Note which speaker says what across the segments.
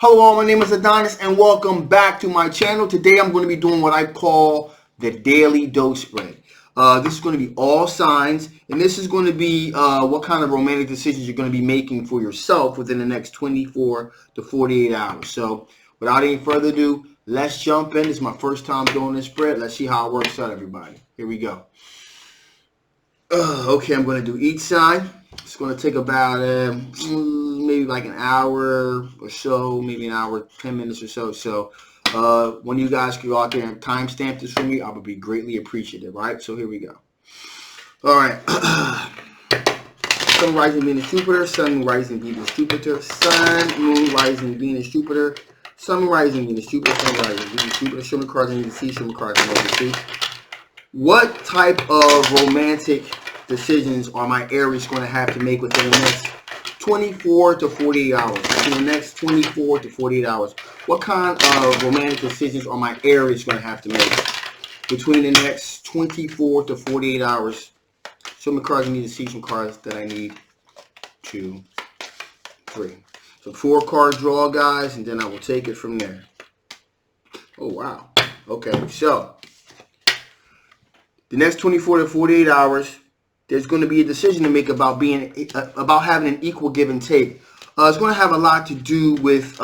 Speaker 1: Hello all, my name is Adonis and welcome back to my channel. Today I'm going to be doing what I call the daily dose spread. This is going to be all signs, and this is going to be what kind of romantic decisions you're going to be making for yourself within the next 24 to 48 hours. So without any further ado, let's jump in. This is my first time doing this spread. Let's see how it works out, everybody. Here we go. Okay, I'm going to do each side. It's going to take about maybe like an hour or so, maybe an hour, 10 minutes or so. So when you guys can go out there and timestamp this for me, I would be greatly appreciative. Right? So here we go. All right. Sun, rising, Venus, Jupiter. Sun, rising, Venus, Jupiter. Sun, moon, rising, Venus, Jupiter. Sun, rising, Venus, Jupiter. Sun, rising, Venus, Jupiter. Show me cards I need to see. Show me cards I need to see. What type of romantic decisions are my Aries going to have to make within the next 24 to 48 hours? Within the next 24 to 48 hours. What kind of romantic decisions are my Aries going to have to make between the next 24 to 48 hours? Show me cards I need to see, some cards that I need 2, 3. So 4 card draw, guys, and then I will take it from there. Oh, wow. Okay, so the next 24 to 48 hours, there's going to be a decision to make about having an equal give and take. It's going to have a lot to do with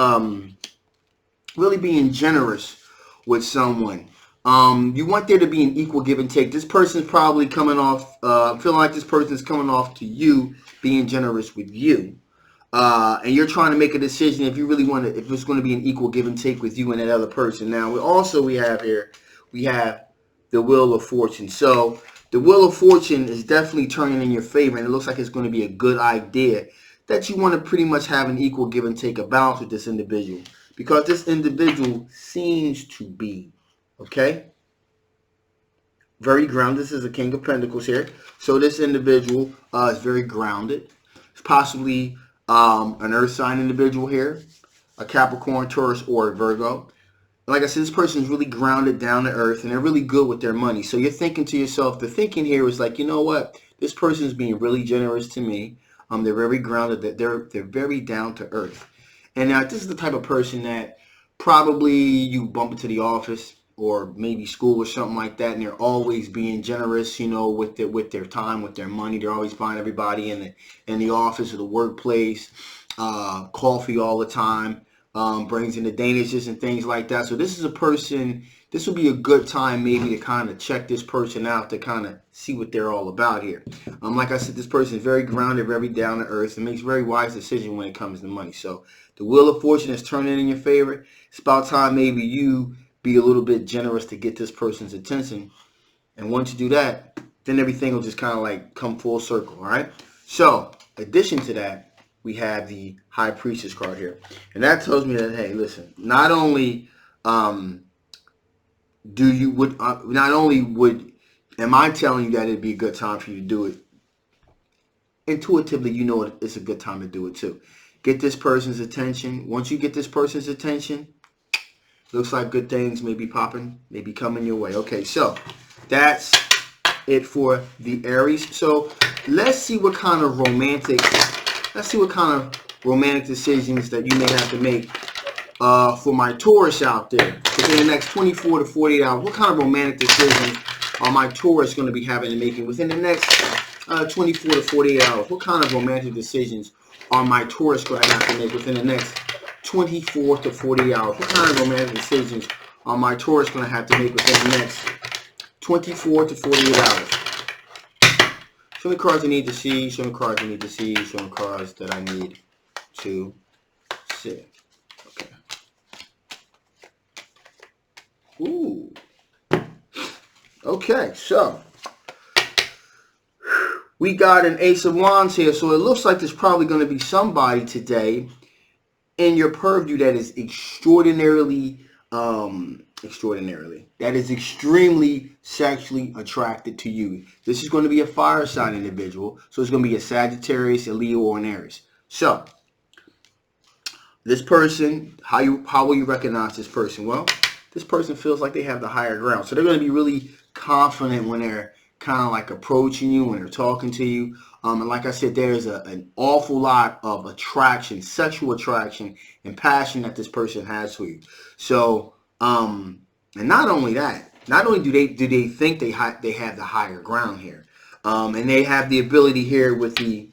Speaker 1: really being generous with someone. You want there to be an equal give and take. This person's probably coming off, feeling like this person's coming off to you being generous with you. And you're trying to make a decision if you really want to, if it's going to be an equal give and take with you and that other person. Now, we have the Wheel of Fortune. So the Wheel of Fortune is definitely turning in your favor, and it looks like it's going to be a good idea that you want to pretty much have an equal give and take, a balance with this individual, because this individual seems to be, okay, very grounded. This is a King of Pentacles here. So this individual is very grounded. It's possibly an Earth sign individual here, a Capricorn, Taurus, or a Virgo. Like I said, this person is really grounded, down to earth, and they're really good with their money. So you're thinking to yourself, the thinking here is like, you know what? This person is being really generous to me. They're very grounded. They're very down to earth. And now this is the type of person that probably you bump into the office or maybe school or something like that, and they're always being generous, you know, with their time, with their money. They're always buying everybody in the office or the workplace coffee all the time. Brings in the Danishes and things like that. So this is a person, this would be a good time maybe to kind of check this person out, to kind of see what they're all about here. Like I said, this person is very grounded, very down to earth, and makes very wise decisions when it comes to money. So the Wheel of Fortune is turning in your favor. It's about time maybe you be a little bit generous to get this person's attention. And once you do that, then everything will just kind of like come full circle, all right? So, addition to that, we have the High Priestess card here, and that tells me that, hey, listen, not only am I telling you that it'd be a good time for you to do it, intuitively you know it's a good time to do it too. Get this person's attention. Once you get this person's attention, looks like good things may be popping, may be coming your way. Okay, so that's it for the Aries. So let's see what kind of romantic decisions that you may have to make for my Taurus out there within the next 24 to 48 hours. What kind of romantic decisions are my Taurus going to be having and making within the next 24 to 48 hours? What kind of romantic decisions are my Taurus going to have to make within the next 24 to 48 hours? What kind of romantic decisions are my Taurus going to have to make within the next 24 to 48 hours? Show me cards I need to see. Show me cards I need to see. Show me cards that I need to see. Okay. Ooh. Okay, so we got an Ace of Wands here. So it looks like there's probably going to be somebody today in your purview that is extraordinarily extremely sexually attracted to you. This is going to be a fire sign individual, so it's going to be a Sagittarius, a Leo, or an Aries. So this person, how will you recognize this person? Well, this person feels like they have the higher ground, so they're going to be really confident when they're kind of like approaching you, when they're talking to you. And like I said, there's an awful lot of attraction, sexual attraction, and passion that this person has for you. So, and not only that, not only do they think they have the higher ground here, and they have the ability here with the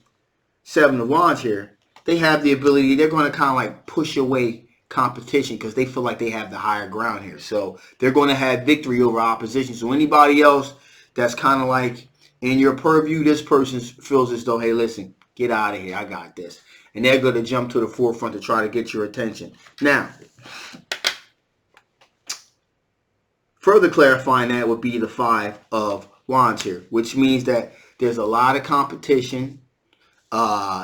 Speaker 1: Seven of Wands here. They have the ability. They're going to kind of like push away competition because they feel like they have the higher ground here. So they're going to have victory over opposition. So anybody else that's kind of like in your purview, this person feels as though, hey, listen, get out of here. I got this. And they're going to jump to the forefront to try to get your attention. Now, further clarifying that would be the Five of Wands here, which means that there's a lot of competition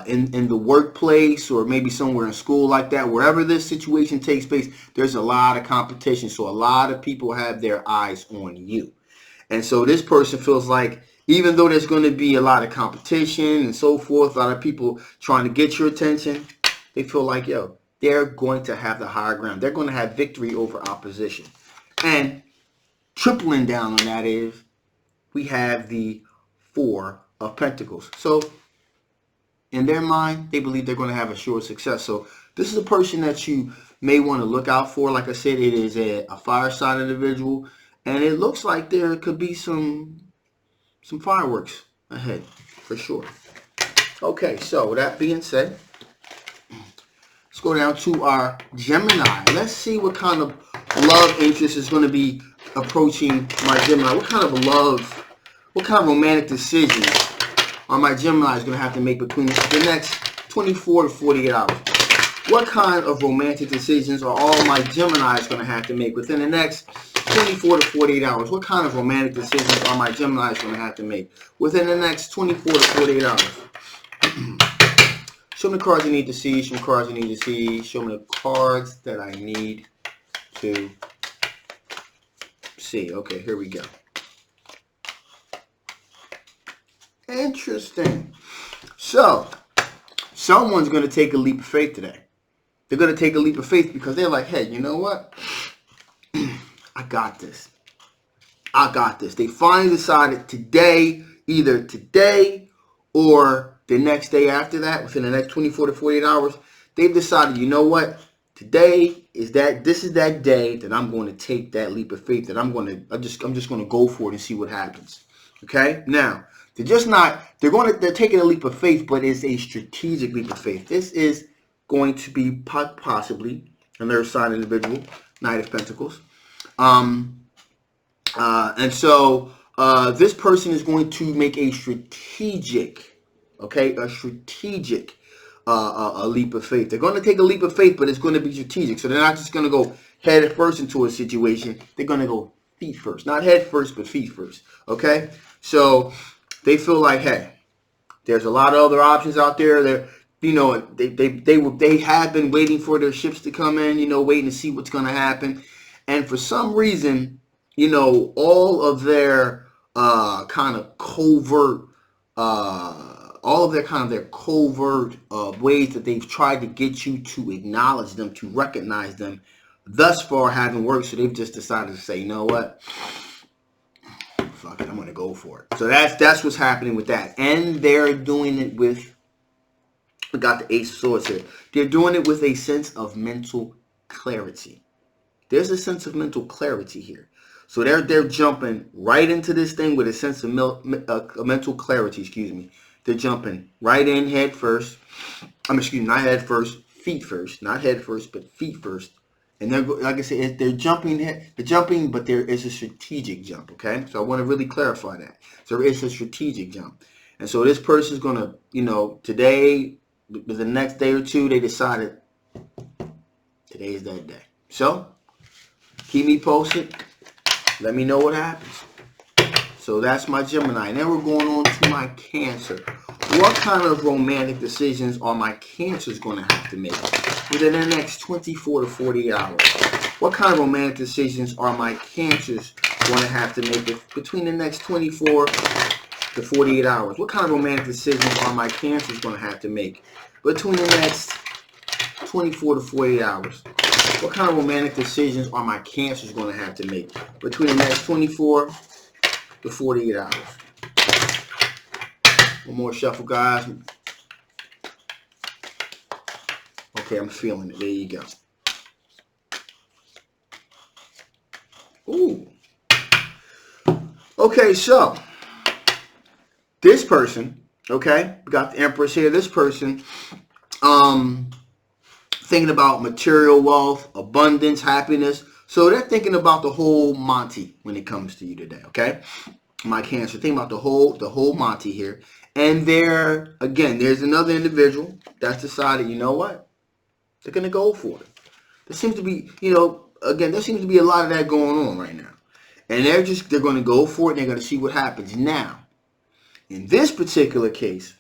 Speaker 1: in the workplace, or maybe somewhere in school like that. Wherever this situation takes place, there's a lot of competition. So a lot of people have their eyes on you. And so this person feels like, even though there's going to be a lot of competition and so forth, a lot of people trying to get your attention, they feel like, yo, they're going to have the higher ground. They're going to have victory over opposition. And tripling down on that is, we have the Four of Pentacles. So in their mind, they believe they're going to have a sure success. So this is a person that you may want to look out for. Like I said, it is a fire sign individual. And it looks like there could be some fireworks ahead, for sure. Okay, so with that being said, let's go down to our Gemini. Let's see what kind of love interest is going to be approaching my Gemini. What kind of romantic decisions are my Gemini is going to have to make between the next 24 to 48 hours? What kind of romantic decisions are all my Geminis going to have to make within the next 24 to 48 hours? What kind of romantic decisions are my Geminis going to have to make within the next 24 to 48 hours? Show me the cards you need to see. Show me the cards you need to see. Show me the cards that I need to see. Okay, here we go. Interesting. So, someone's going to take a leap of faith today. They're going to take a leap of faith because they're like, hey, you know what? I got this. I got this. They finally decided today, either today or the next day after that, within the next 24 to 48 hours, they've decided, you know what? Today is this is that day that I'm going to take that leap of faith, that I'm just going to go for it and see what happens. Okay? Now, they're taking a leap of faith, but it's a strategic leap of faith. This is going to be possibly another sign individual, Knight of Pentacles. And so this person is going to make a strategic, a leap of faith. They're going to take a leap of faith, but it's going to be strategic. So they're not just going to go head first into a situation. They're going to go feet first. Not head first, but feet first. Okay? So they feel like, hey, there's a lot of other options out there. They have been waiting for their ships to come in, waiting to see what's going to happen. And for some reason, all of their kind of covert, ways that they've tried to get you to acknowledge them, to recognize them, thus far haven't worked. So they've just decided to say, you know what? Fuck it, I'm going to go for it. So that's what's happening with that. And they're doing it with, we got the Ace of Swords here. They're doing it with a sense of mental clarity. There's a sense of mental clarity here. So they're jumping right into this thing with a sense of mental clarity, They're jumping right in head first. Not head first, feet first. Not head first, but feet first. And they're, like I said, they're jumping, but there is a strategic jump, okay? So I want to really clarify that. So there is a strategic jump. And so this person's going to, today, the next day or two, they decided today is that day. So keep me posted. Let me know what happens. So that's my Gemini. And then we're going on to my Cancer. What kind of romantic decisions are my Cancers going to have to make within the next 24 to 48 hours? What kind of romantic decisions are my Cancers going to have to make between the next 24 to 48 hours? What kind of romantic decisions are my Cancers going to have to make between the next 24 to 48 hours? What kind of romantic decisions are my Cancers going to have to make between the next 24 to 48 hours? One more shuffle, guys. Okay, I'm feeling it. There you go. Ooh. Okay, so this person, okay, we got the Empress here. This person, thinking about material wealth, abundance, happiness. So they're thinking about the whole Monty when it comes to you today, okay? My Cancer, think about the whole Monty here. And there, again, there's another individual that's decided, you know what? They're going to go for it. There seems to be, again, there seems to be a lot of that going on right now. And they're going to go for it and they're going to see what happens. Now, in this particular case,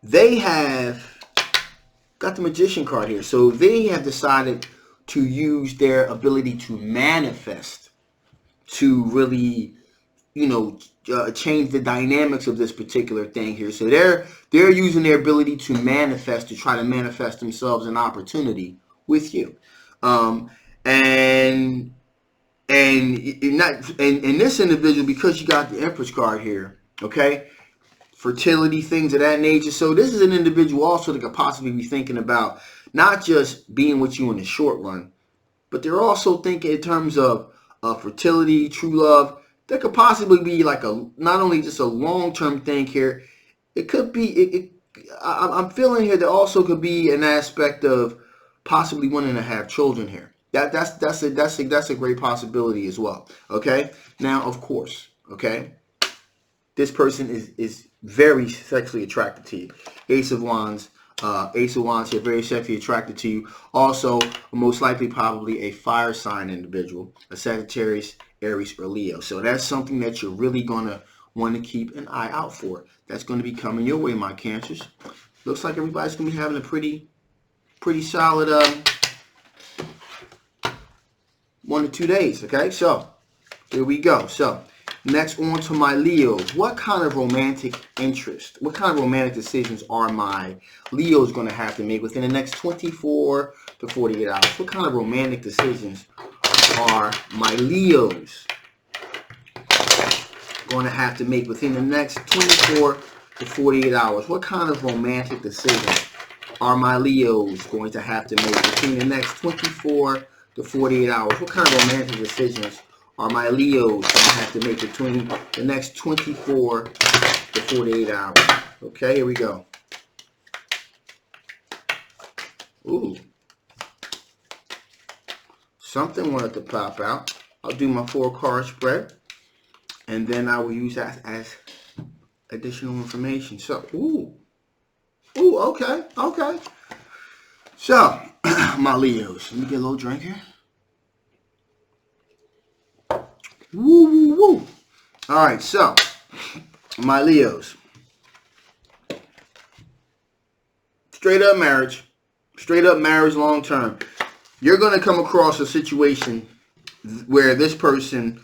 Speaker 1: they have got the Magician card here. So they have decided to use their ability to manifest to really, change the dynamics of this particular thing here. So they're using their ability to manifest to try to manifest themselves an opportunity with you. And this individual, because you got the Empress card here, okay, fertility, things of that nature. So this is an individual also that could possibly be thinking about not just being with you in the short run, but they're also thinking in terms of fertility, true love. There could possibly be like not only just a long-term thing here. It could be. I'm feeling here there also could be an aspect of possibly wanting to have children here. That's a great possibility as well. Okay. Now, of course, okay, this person is very sexually attracted to you. Ace of Wands here, very sexually attracted to you. Also, most likely, probably a fire sign individual, a Sagittarius, Aries, or Leo. So that's something that you're really gonna want to keep an eye out for. That's going to be coming your way, my Cancers. Looks like everybody's gonna be having a pretty solid 1 to 2 days. Okay, so here we go. So next on to my Leos. What kind of romantic interest, what kind of romantic decisions are my Leos going to have to make within the next 24 to 48 hours? What kind of romantic decisions are my Leos going to have to make within the next 24 to 48 hours? What kind of romantic decisions are my Leos going to have to make between the next 24 to 48 hours? What kind of romantic decisions are my Leos going to have to make between the next 24 to 48 hours? Okay, here we go. Ooh. Something wanted to pop out. I'll do my 4-card spread. And then I will use that as additional information. So, okay. So, my Leos. Let me get a little drink here. Woo. All right, so my Leos. Straight up marriage long term. You're going to come across a situation where this person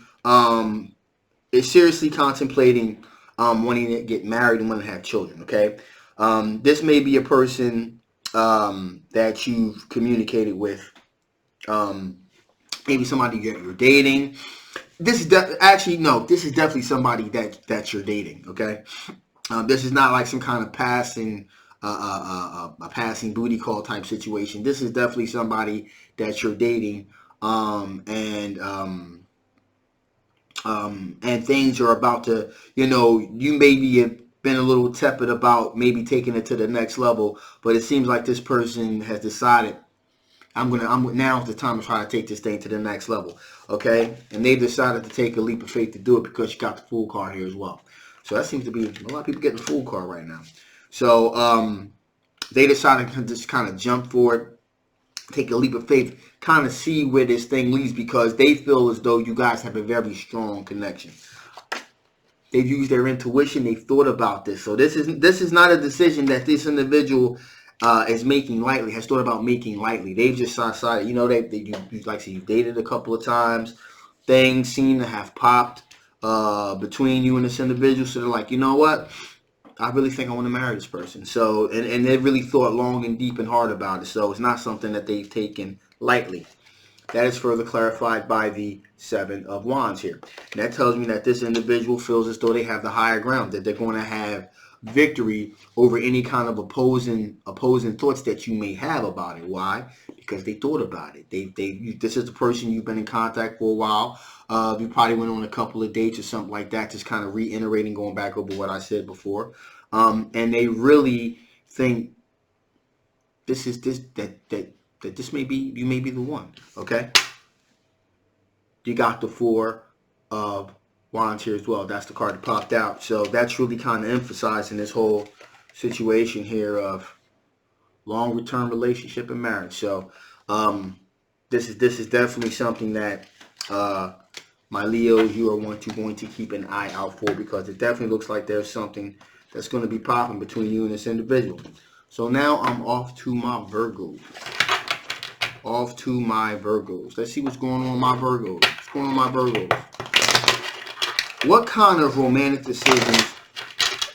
Speaker 1: is seriously contemplating wanting to get married and wanting to have children, okay? This may be a person that you've communicated with, maybe somebody you're dating. This is definitely somebody that you're dating, okay? This is not like some kind of passing a passing booty call type situation. This is definitely somebody that you're dating, and things are about to, you maybe have been a little tepid about maybe taking it to the next level, but it seems like this person has decided, now's the time to try to take this thing to the next level, okay? And they've decided to take a leap of faith to do it because you got the Fool card here as well. So that seems to be a lot of people getting the Fool card right now. So they decided to just kind of jump for it, take a leap of faith, kind of see where this thing leads, because they feel as though you guys have a very strong connection. They've used their intuition. They've thought about this. So this is not a decision that this individual is making lightly, has thought about making lightly. They've just decided, you've dated a couple of times. Things seem to have popped between you and this individual. So they're like, you know what? I really think I want to marry this person. So, and they really thought long and deep and hard about it. So it's not something that they've taken lightly. That is further clarified by the Seven of Wands here. And that tells me that this individual feels as though they have the higher ground, that they're going to have victory over any kind of opposing thoughts that you may have about it. Why? Because they thought about it. This is the person you've been in contact for a while. You probably went on a couple of dates or something like that, just kind of reiterating, going back over what I said before. And they really think that this may be, you may be the one. Okay. You got the Four of Wands here as well. That's the card that popped out. So that's really kind of emphasizing this whole situation here of longer term relationship and marriage. So this is definitely something that my Leos, you are going to keep an eye out for, because it definitely looks like there's something that's going to be popping between you and this individual. So now I'm off to my Virgos. Let's see what's going on with my Virgos. What's going on with my Virgos? What kind of romantic decisions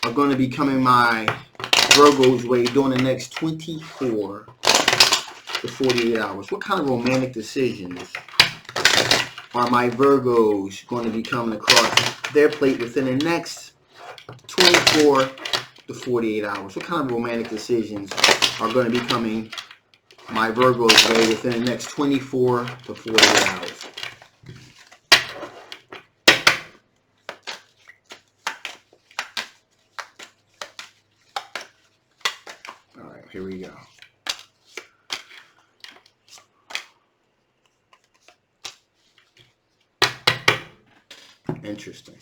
Speaker 1: are going to be coming my Virgos' way during the next 24 to 48 hours? What kind of romantic decisions are my Virgos going to be coming across their plate within the next 24 to 48 hours? What kind of romantic decisions are going to be coming my Virgos' way within the next 24 to 48 hours? All right, here we go. Interesting.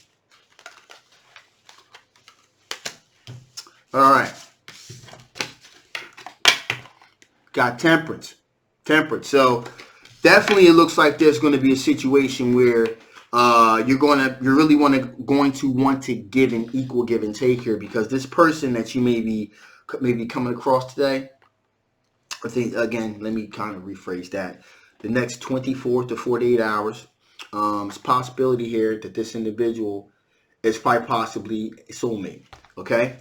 Speaker 1: All right. Got Temperance. So definitely it looks like there's going to be a situation where you're really going to want to give an equal give and take here, because this person that you may be coming across today, I think, again, let me kind of rephrase that. The next 24 to 48 hours, it's a possibility here that this individual is quite possibly a soulmate. Okay.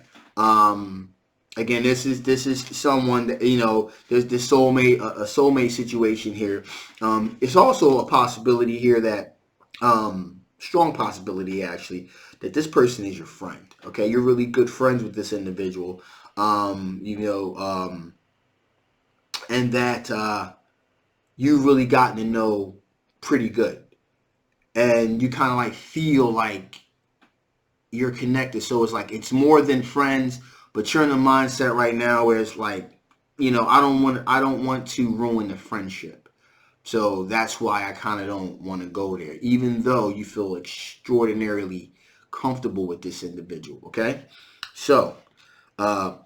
Speaker 1: Again, this is someone that, you know, there's this a soulmate situation here. It's also a possibility here that, strong possibility actually, that this person is your friend. Okay, you're really good friends with this individual. And that you've really gotten to know pretty good, and you kind of like feel like you're connected. So it's like it's more than friends. But you're in a mindset right now where it's like, you know, I don't want to ruin the friendship. So that's why I kind of don't want to go there, even though you feel extraordinarily comfortable with this individual. Okay. So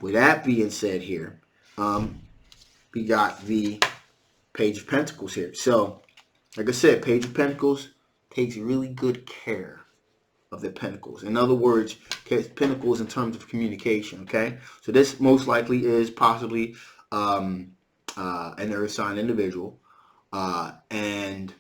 Speaker 1: with that being said here, we got the Page of Pentacles here. So like I said, Page of Pentacles takes really good care of the pentacles. In other words, pentacles in terms of communication. Okay, so this most likely is possibly an earth sign individual, and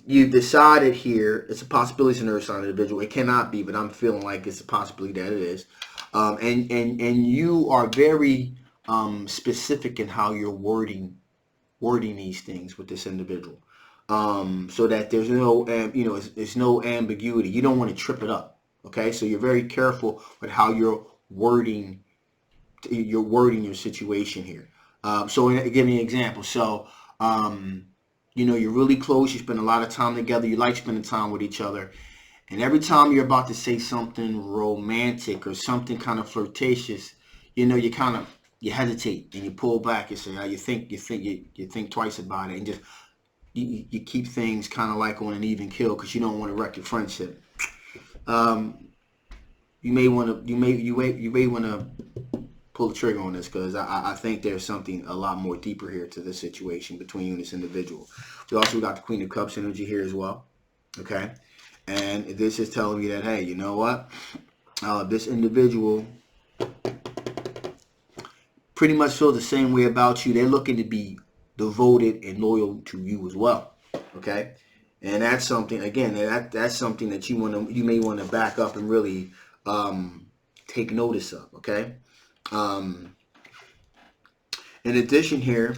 Speaker 1: you've decided here it's a possibility it's an earth sign individual. It cannot be, but I'm feeling like it's a possibility that it is. And you are very specific in how you're wording these things with this individual. So that there's no, there's no ambiguity. You don't want to trip it up. Okay, so you're very careful with how you're wording your situation here. So give me an example. So, you're really close. You spend a lot of time together. You like spending time with each other. And every time you're about to say something romantic or something kind of flirtatious, you hesitate and you pull back. You say, you think twice about it, and just you keep things kind of like on an even keel because you don't want to wreck your friendship. You may want to pull the trigger on this, because I think there's something a lot more deeper here to this situation between you and this individual. We also got the Queen of Cups energy here as well. Okay, and this is telling me that, hey, you know what? This individual pretty much feels the same way about you. They're looking to be devoted and loyal to you as well. Okay, and that's something, again, that's something that you may want to back up and really take notice of. Okay. In addition here,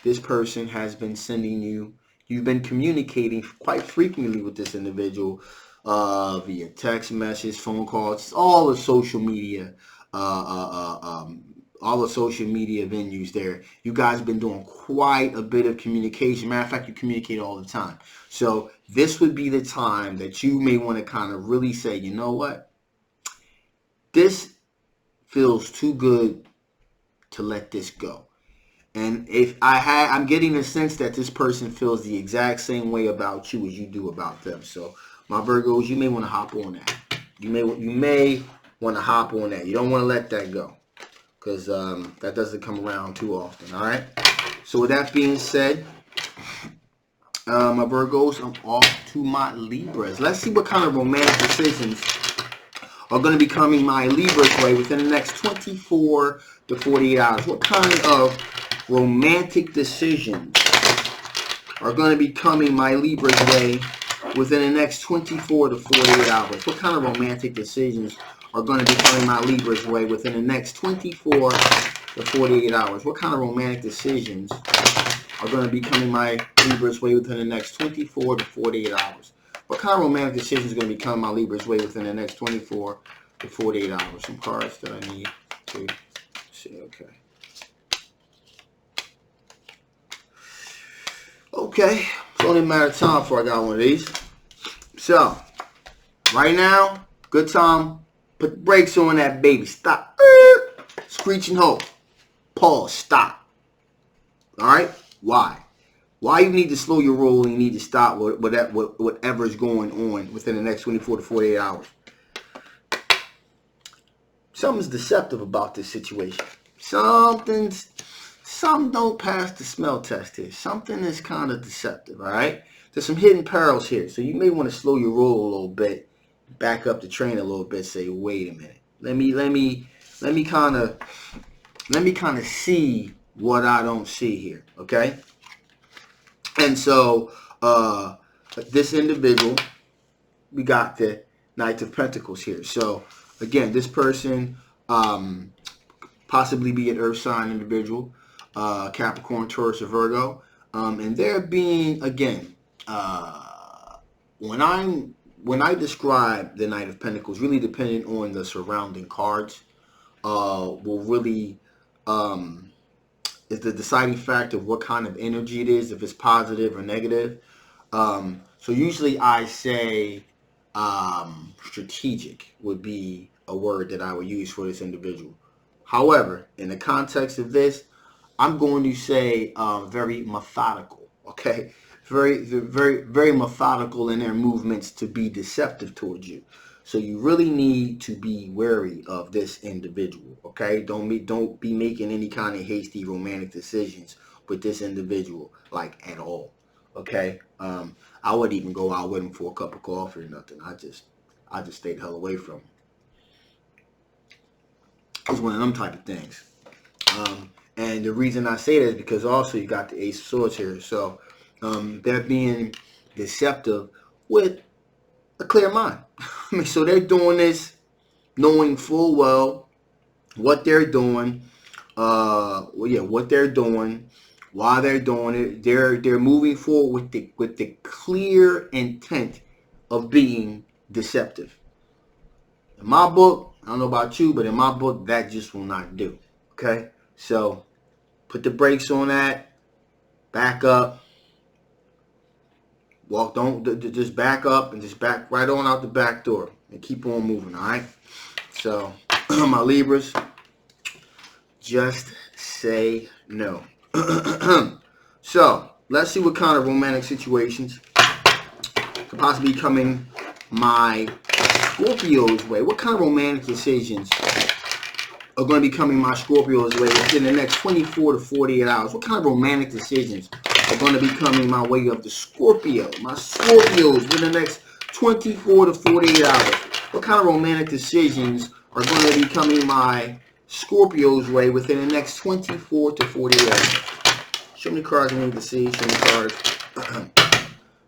Speaker 1: this person has been sending you. You've been communicating quite frequently with this individual via text message, phone calls, all the social media, all the social media venues there. You guys have been doing quite a bit of communication. Matter of fact, you communicate all the time. So this would be the time that you may want to kind of really say, you know what? This feels too good to let this go. And I'm getting a sense that this person feels the exact same way about you as you do about them. So my Virgos, you may want to hop on that. You may want to hop on that. You don't want to let that go, because that doesn't come around too often. All right. So with that being said, my Virgos, I'm off to my Libras. Let's see what kind of romantic decisions are going to be coming my Libra's way within the next 24 to 48 hours. What kind of romantic decisions are going to be coming my Libra's way within the next 24 to 48 hours? What kind of romantic decisions are going to be coming my Libra's way within the next 24 to 48 hours? What kind of romantic decisions are going to be coming my Libra's way within the next 24 to 48 hours? What kind of romantic decisions are going to be coming my Libra's way within the next 24 to 48 hours? Some cards that I need to see. Okay, it's only a matter of time before I got one of these. So, right now, good time. Put the brakes on that baby. Stop. Screeching halt. Pause. Stop. Alright? Why? Why you need to slow your roll and you need to stop whatever is going on within the next 24 to 48 hours? Something's deceptive about this situation. Something don't pass the smell test here. Something is kind of deceptive, all right? There's some hidden perils here. So you may want to slow your roll a little bit, back up the train a little bit, say, wait a minute. Let me kind of see what I don't see here, okay? And so this individual, we got the Knight of Pentacles here. So again, this person possibly be an earth sign individual, Capricorn, Taurus, or Virgo. And they're being, again, when I describe the Knight of Pentacles, really depending on the surrounding cards, will really is the deciding factor of what kind of energy it is, if it's positive or negative. So usually I say strategic would be a word that I would use for this individual. However, in the context of this, I'm going to say very methodical, okay? Very methodical in their movements to be deceptive towards you. So you really need to be wary of this individual, okay? Don't be making any kind of hasty romantic decisions with this individual, like, at all, okay? I wouldn't even go out with him for a cup of coffee or nothing. I just stay the hell away from him. It's one of them type of things. And the reason I say that is because also you got the Ace of Swords here. So they're being deceptive with a clear mind. I mean, so they're doing this knowing full well what they're doing. What they're doing, why they're doing it. They're moving forward with the clear intent of being deceptive. In my book, I don't know about you, but in my book, that just will not do. Okay? So put the brakes on that. Back up. Just back up and just back right on out the back door and keep on moving, all right? So, my Libras, just say no. So, let's see what kind of romantic situations could possibly be coming my Scorpio's way. What kind of romantic decisions are going to be coming my Scorpio's way within the next 24 to 48 hours? What kind of romantic decisions are going to be coming my way of the Scorpio? My Scorpios within the next 24 to 48 hours. What kind of romantic decisions are going to be coming my Scorpio's way within the next 24 to 48 hours? Show me cards I need to see. Show me cards. Show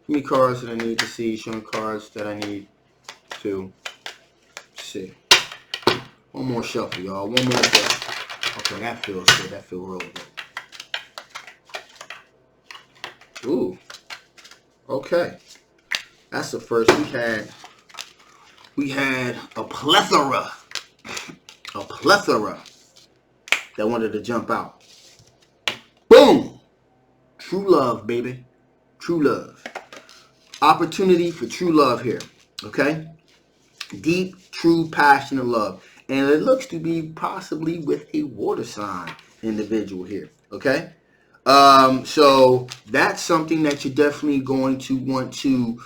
Speaker 1: me cards that I need to see. Show me cards that I need to see. One more shuffle, y'all. One more shuffle. Okay, that feels good. That feels real good. Ooh. Okay. That's the first. We had a plethora. A plethora that wanted to jump out. Boom! True love, baby. True love. Opportunity for true love here. Okay? Deep, true, passionate love. And it looks to be possibly with a water sign individual here. Okay? So that's something that you're definitely going to want to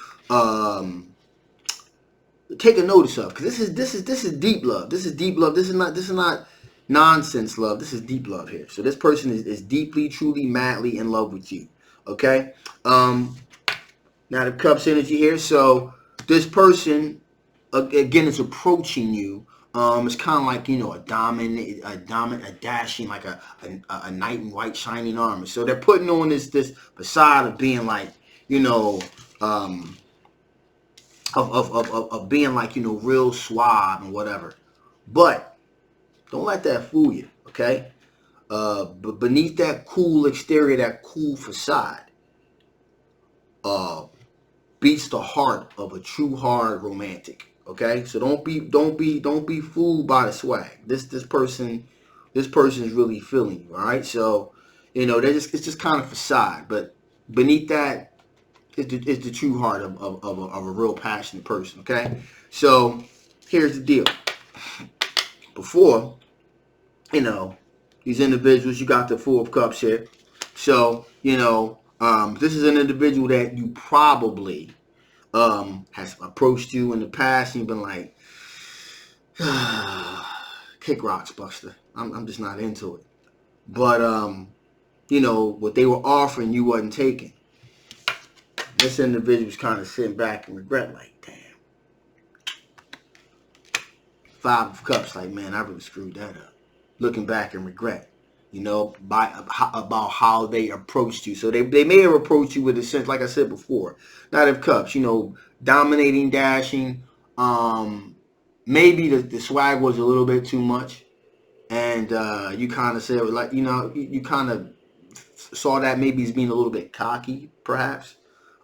Speaker 1: take a notice of, because this is deep love. This is deep love. This is not nonsense love. This is deep love here. So this person is deeply, truly, madly in love with you. Okay. Now the Cups energy here. So this person again is approaching you. It's kind of like, you know, a dashing, like a knight in white shining armor. So they're putting on this facade of being like, you know, of being like, you know, real suave and whatever. But don't let that fool you, okay? But beneath that cool exterior, that cool facade, beats the heart of a true hard romantic. Okay, so don't be fooled by the swag. This person's really feeling you. All right, so you know it's just kind of facade, but beneath that is the true heart of a real passionate person. Okay, so here's the deal. Before, you know, these individuals, you got the Four of Cups here. So you know, this is an individual that you probably has approached you in the past and you've been like, kick rocks, Buster. I'm just not into it. But you know, what they were offering you wasn't taking. This individual's kind of sitting back and regret, like, damn. Five of Cups, like, man, I really screwed that up. Looking back and regret, you know, about how they approached you. So they may have approached you with a sense, like I said before, Knight of Cups, you know, dominating, dashing. Maybe the swag was a little bit too much, and you kind of said, like, you know, you kind of saw that maybe as being a little bit cocky, perhaps.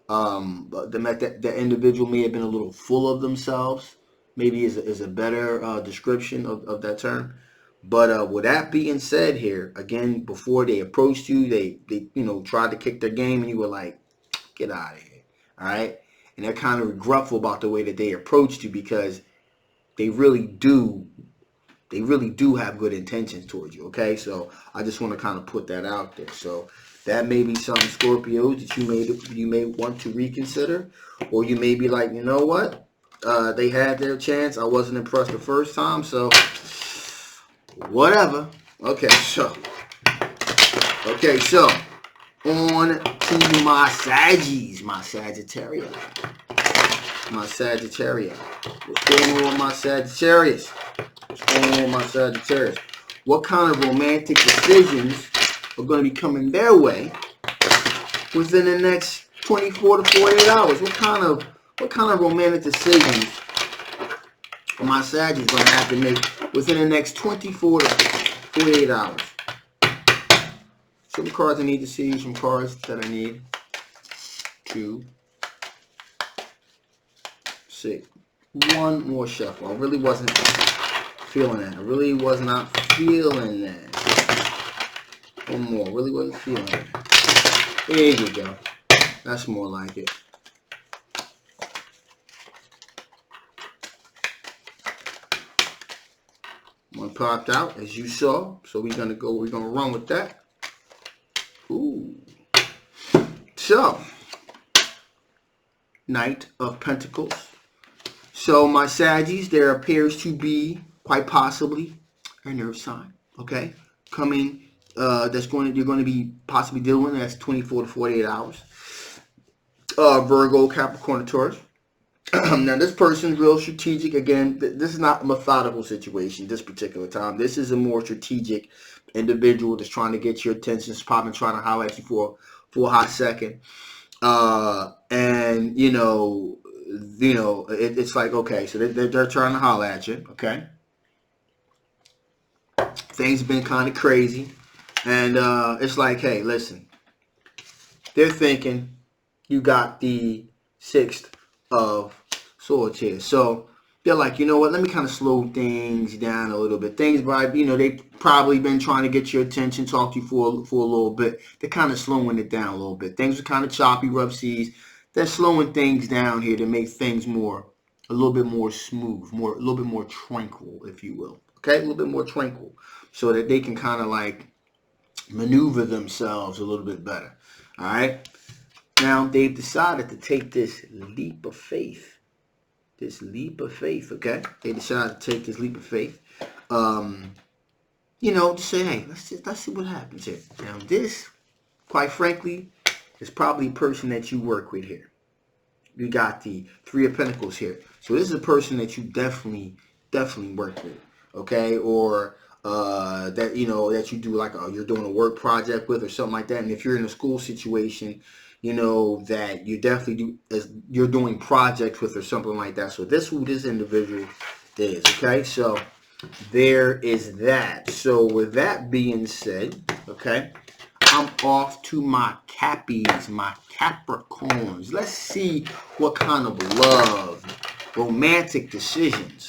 Speaker 1: But the individual may have been a little full of themselves. Maybe is a better description of that term. But with that being said here, again, before they approached you, they you know, tried to kick their game and you were like, get out of here. All right. And they're kind of regretful about the way that they approached you because they really do have good intentions towards you. Okay. So I just want to kind of put that out there. So that may be some Scorpios that you may want to reconsider, or you may be like, you know what? They had their chance. I wasn't impressed the first time, so whatever. Okay, so on to my Saggies, my Sagittarius. What's going on with my Sagittarius? What kind of romantic decisions are going to be coming their way within the next 24 to 48 hours? What kind of romantic decisions are my Saggies going to have to make within the next 24 to 48 hours? Some cards I need to see, some cards that I need to see. One more shuffle. I really wasn't feeling that. I really was not feeling that. One more. Really wasn't feeling that. There you go. That's more like it. One popped out, as you saw. So we're gonna run with that. Ooh. So, Knight of Pentacles. So my Saggies, there appears to be quite possibly a nerve sign. Okay, coming. You're going to be possibly dealing with. That's 24 to 48 hours. Virgo, Capricorn, and Taurus. Now this person's real strategic. Again, this is not a methodical situation this particular time. This is a more strategic individual that's trying to get your attention, probably trying to holler at you for a hot second. And it's like, okay, so they're trying to holler at you. Okay, things have been kind of crazy, and it's like, hey, listen, they're thinking you got the 6 of Swords here. So they're like, you know what, let me kind of slow things down a little bit. Things, you know, they've probably been trying to get your attention, talk to you for a little bit. They're kind of slowing it down a little bit. Things are kind of choppy, rough seas. They're slowing things down here to make things a little bit more smooth, a little bit more tranquil, if you will. Okay, a little bit more tranquil, so that they can kind of like maneuver themselves a little bit better. All right. Now they've decided to take this leap of faith. Okay? They decided to take this leap of faith. You know, to say, hey, let's see what happens here. Now this, quite frankly, is probably a person that you work with here. You got the 3 of Pentacles here. So this is a person that you definitely work with. Okay? Or that, you know, that you do like you're doing a work project with or something like that. And if you're in a school situation, you know, that you definitely you're doing projects with or something like that. So this who this individual is, okay? So there is that. So with that being said, okay, I'm off to my Cappies, my Capricorns. Let's see what kind of love, romantic decisions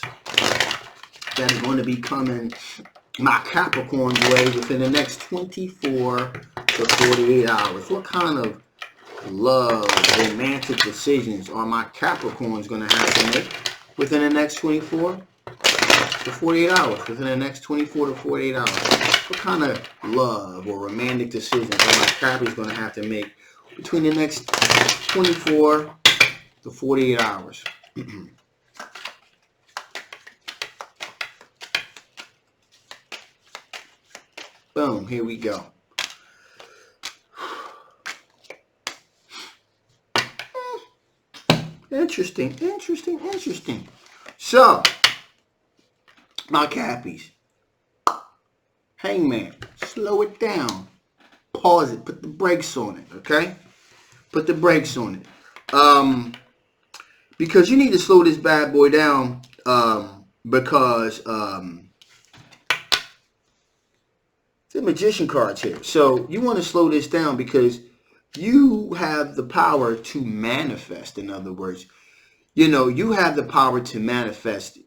Speaker 1: that are going to be coming my Capricorn's way within the next 24 to 48 hours. What kind of love, romantic decisions are my Capricorns going to have to make within the next 24 to 48 hours? Within the next 24 to 48 hours. What kind of love or romantic decisions are my Capricorns going to have to make between the next 24 to 48 hours? Boom, here we go. Interesting. So, my Cappies. Hangman. Slow it down. Pause it. Put the brakes on it, okay? Put the brakes on it. Because you need to slow this bad boy down because the Magician cards here. So, you want to slow this down because you have the power to manifest. In other words, you know, you have the power to manifest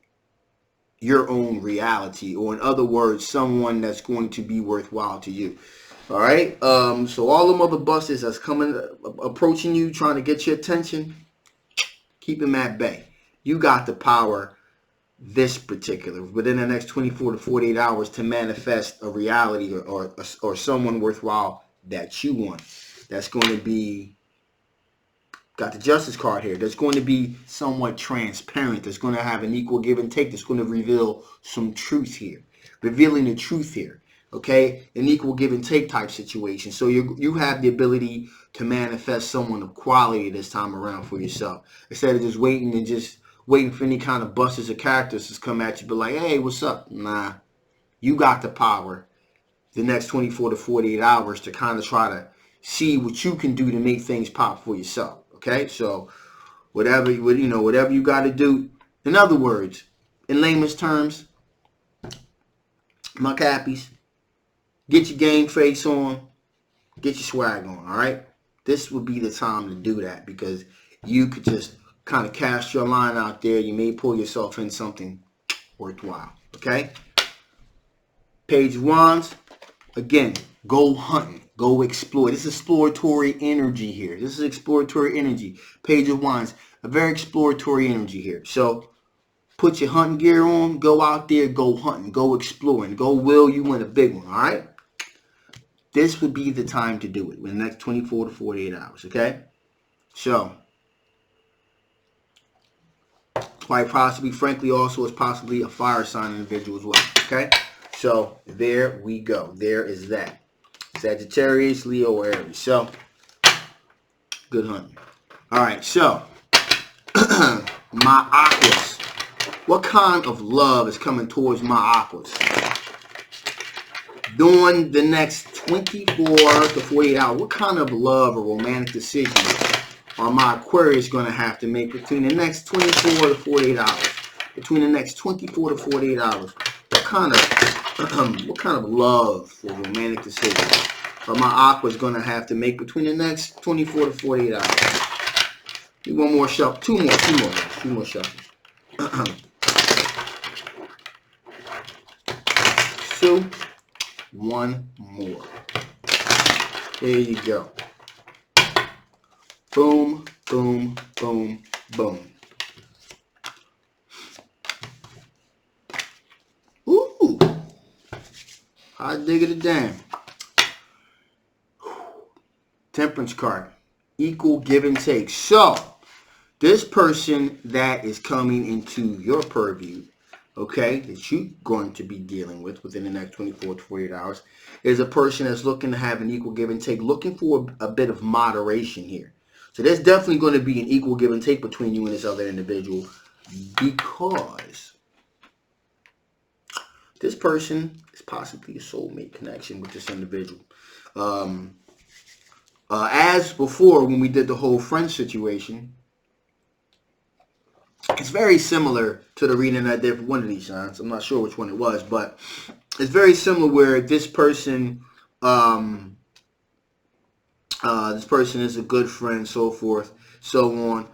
Speaker 1: your own reality, or in other words, someone that's going to be worthwhile to you. All right. So all them other buses that's approaching you, trying to get your attention, keep them at bay. You got the power, this particular, within the next 24 to 48 hours, to manifest a reality or someone worthwhile that you want. That's going to be, got the Justice card here, that's going to be somewhat transparent, that's going to have an equal give and take, that's going to reveal some truth here, revealing the truth here, okay? An equal give and take type situation. So you have the ability to manifest someone of quality this time around for yourself, instead of just waiting for any kind of busters or characters to come at you, but like, hey, what's up? Nah, you got the power the next 24 to 48 hours to kind of try to see what you can do to make things pop for yourself. Okay, so whatever you got to do. In other words, in layman's terms, my Cappies, get your game face on, get your swag on. All right, this would be the time to do that, because you could just kind of cast your line out there. You may pull yourself in something worthwhile. Okay, Page of Wands, again, go hunting. Go explore. This is exploratory energy here. This is exploratory energy. Page of Wands, a very exploratory energy here. So put your hunting gear on. Go out there. Go hunting. Go exploring. Go will you win a big one. All right? This would be the time to do it in the next 24 to 48 hours. Okay? So, quite possibly, frankly, also is possibly a fire sign individual as well. Okay? So, there we go. There is that. Sagittarius, Leo, or Aries. So, good hunting. All right, so, my Aquas. What kind of love is coming towards my Aquas during the next 24 to 48 hours? What kind of love or romantic decisions are my Aquarius going to have to make between the next 24 to 48 hours? Between the next 24 to 48 hours. What kind of love or romantic decisions or my aqua is going to have to make between the next 24 to 48 hours. Do one more shuffle. Two more shuffles. Two. One more. There you go. Boom, boom, boom, boom. Ooh. I dig it damn. Temperance card. Equal give and take. So, this person that is coming into your purview, okay, that you're going to be dealing with within the next 24 to 48 hours, is a person that's looking to have an equal give and take, looking for a bit of moderation here. So there's definitely going to be an equal give and take between you and this other individual, because this person is possibly a soulmate connection with this individual. As before, when we did the whole friend situation, it's very similar to the reading I did for one of these signs. I'm not sure which one it was, but it's very similar where this person is a good friend, so forth, so on.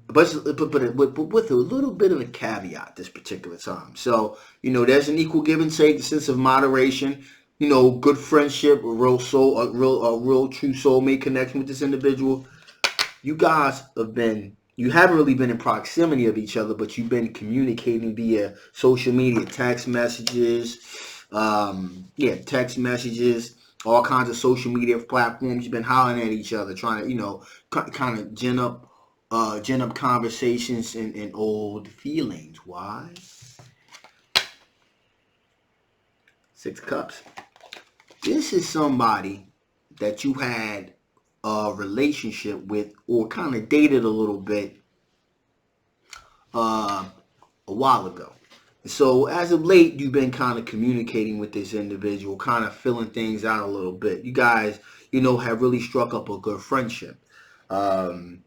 Speaker 1: But with a little bit of a caveat this particular time. So, there's an equal give and take, the sense of moderation, good friendship, a real true soulmate connection with this individual. You guys you haven't really been in proximity of each other, but you've been communicating via social media, text messages, all kinds of social media platforms. You've been hollering at each other, trying to, kind of gin up conversations and old feelings. Why? Six of Cups. This is somebody that you had a relationship with, or kind of dated a little bit a while ago. So as of late, you've been kind of communicating with this individual, kind of filling things out a little bit. You guys, have really struck up a good friendship. And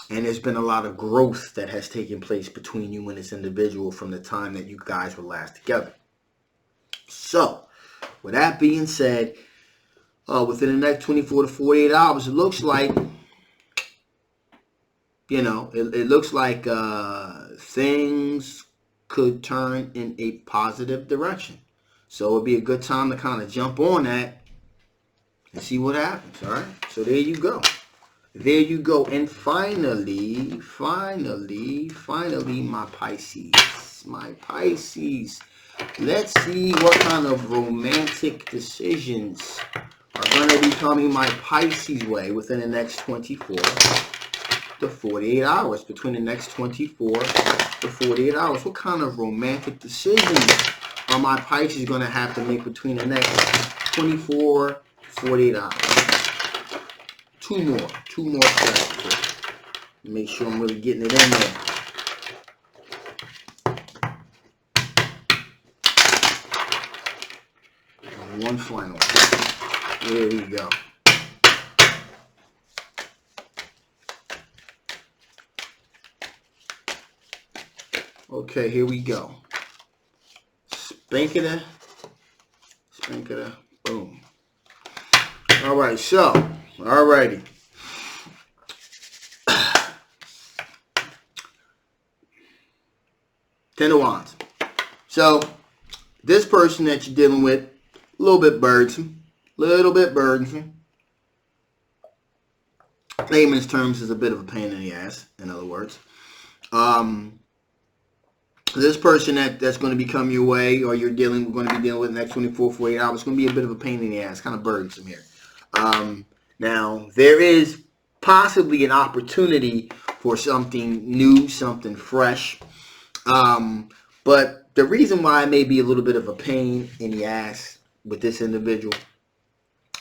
Speaker 1: there's been a lot of growth that has taken place between you and this individual from the time that you guys were last together. So, with that being said, within the next 24 to 48 hours, it looks like, it looks like things could turn in a positive direction. So it'd be a good time to kind of jump on that and see what happens. All right. So there you go. There you go. And finally, my Pisces. Let's see what kind of romantic decisions are going to be coming my Pisces way within the next 24 to 48 hours. Between the next 24 to 48 hours. What kind of romantic decisions are my Pisces going to have to make between the next 24 to 48 hours? Two more steps. Make sure I'm really getting it in there. One final. There we go. Okay, here we go. Spankada. Boom. All right, so, alrighty. Ten of Wands. So, this person that you're dealing with, a little bit burdensome. Layman's terms is a bit of a pain in the ass, in other words. This person that's going to be coming your way, or going to be dealing with the next 24, 48 hours, it's going to be a bit of a pain in the ass, kind of burdensome here. Now, there is possibly an opportunity for something new, something fresh. But the reason why it may be a little bit of a pain in the ass with this individual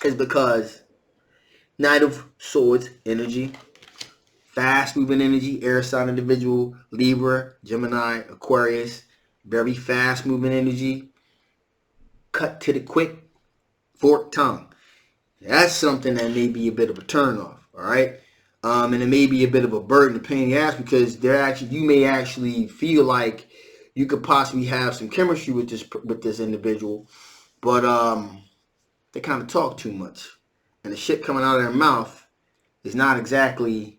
Speaker 1: is because Knight of Swords energy, fast moving energy, air sign individual, Libra, Gemini, Aquarius, very fast moving energy, cut to the quick, forked tongue. That's something that may be a bit of a turnoff, all right? And it may be a bit of a burden, a pain in the ass, because you may actually feel like you could possibly have some chemistry with this individual, but they kind of talk too much, and the shit coming out of their mouth is not exactly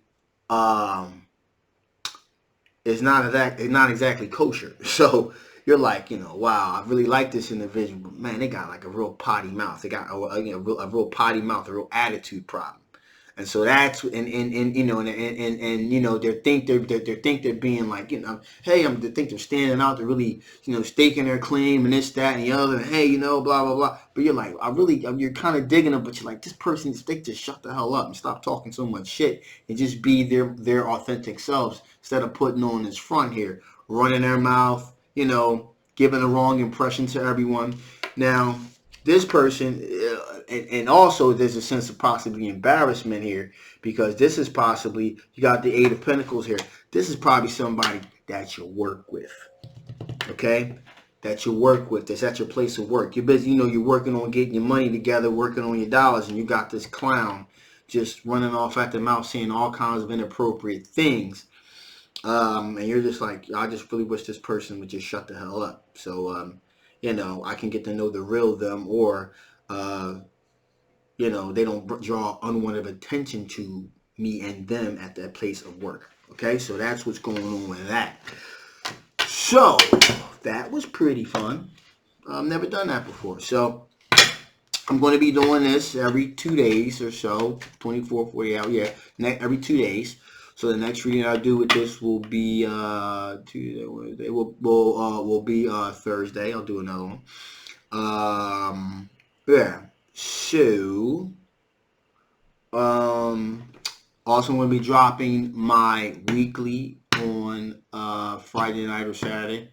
Speaker 1: it's not exactly kosher. So you're like, wow, I really like this individual, but man, they got like a real potty mouth. They got a real potty mouth, a real attitude problem. And so that's and they think they're being like, hey, they think they're standing out, they're really staking their claim and this, that, and the other, and hey, blah blah blah. But you're like, you're kind of digging them, but you're like, this person, they just shut the hell up and stop talking so much shit and just be their authentic selves instead of putting on this front here, running their mouth, giving the wrong impression to everyone. Now, this person, and also there's a sense of possibly embarrassment here, because this is possibly, you got the Eight of Pentacles here. This is probably somebody that you work with, okay? That you work with, that's at your place of work. You're busy, you're working on getting your money together, working on your dollars, and you got this clown just running off at the mouth saying all kinds of inappropriate things. And you're just like, I just really wish this person would just shut the hell up. So, I can get to know the real them, or, they don't draw unwanted attention to me and them at that place of work. Okay, so that's what's going on with that. So, that was pretty fun. I've never done that before. So, I'm going to be doing this every 2 days or so, 24, 40 hours, every 2 days. So the next reading I'll do with this will be Tuesday, Wednesday. Will be Thursday. I'll do another one. So also I'm going to be dropping my weekly on Friday night or Saturday.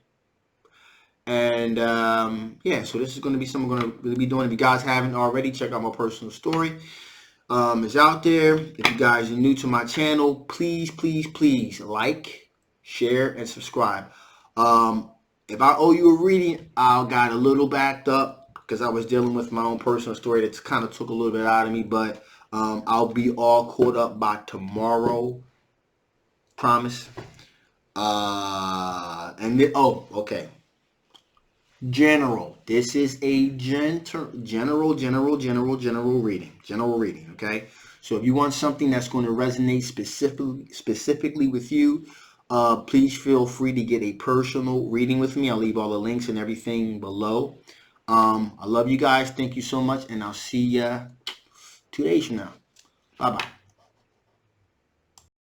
Speaker 1: And so this is going to be something I'm going to really be doing. If you guys haven't already, check out my personal story. Is out there. If you guys are new to my channel, please like, share, and subscribe. If I owe you a reading, I got a little backed up because I was dealing with my own personal story that kind of took a little bit out of me, but I'll be all caught up by tomorrow. Promise. Okay. General. This is a general reading. General reading, okay? So if you want something that's going to resonate specifically with you, please feel free to get a personal reading with me. I'll leave all the links and everything below. I love you guys. Thank you so much, and I'll see ya 2 days from now. Bye-bye.